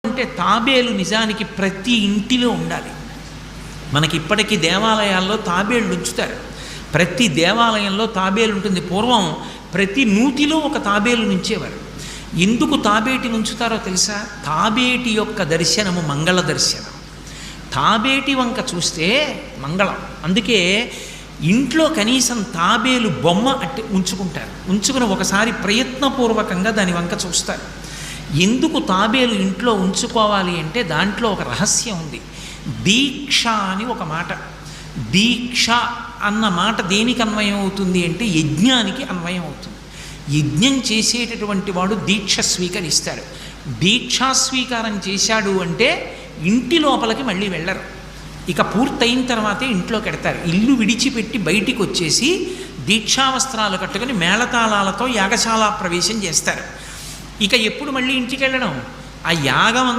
అంటే తాబేలు నిజానికి ప్రతి ఇంటిలో ఉండాలి. మనకి ఇప్పటికీ దేవాలయాల్లో తాబేళ్ళు ఉంచుతారు. ప్రతి దేవాలయంలో తాబేలు ఉంటుంది. పూర్వం ప్రతి నూతిలో ఒక తాబేలు నుంచేవారు. ఎందుకు తాబేటిని ఉంచుతారో తెలుసా? తాబేటి యొక్క దర్శనము మంగళ దర్శనం. తాబేటి వంక చూస్తే మంగళం. అందుకే ఇంట్లో కనీసం తాబేలు బొమ్మ అట్టి ఉంచుకుంటారు. ఉంచుకుని ఒకసారి ప్రయత్నపూర్వకంగా దాని వంక చూస్తారు. ఎందుకు తాబేలు ఇంట్లో ఉంచుకోవాలి అంటే దాంట్లో ఒక రహస్యం ఉంది. దీక్ష అని ఒక మాట. దీక్ష అన్న మాట దేనికి అన్వయం అవుతుంది అంటే యజ్ఞానికి అన్వయం అవుతుంది. యజ్ఞం చేసేటటువంటి వాడు దీక్ష స్వీకరిస్తాడు. దీక్షా స్వీకారం చేశాడు అంటే ఇంటి లోపలికి మళ్ళీ వెళ్ళరు. ఇక పూర్తయిన తర్వాతే ఇంట్లోకి వెడతారు. ఇల్లు విడిచిపెట్టి బయటికి వచ్చేసి దీక్షావస్త్రాలు కట్టుకొని మేళతాళాలతో యాగశాల ప్రవేశం చేస్తారు. ఇక ఎప్పుడు మళ్ళీ ఇంటికి వెళ్ళడం? ఆ యాగం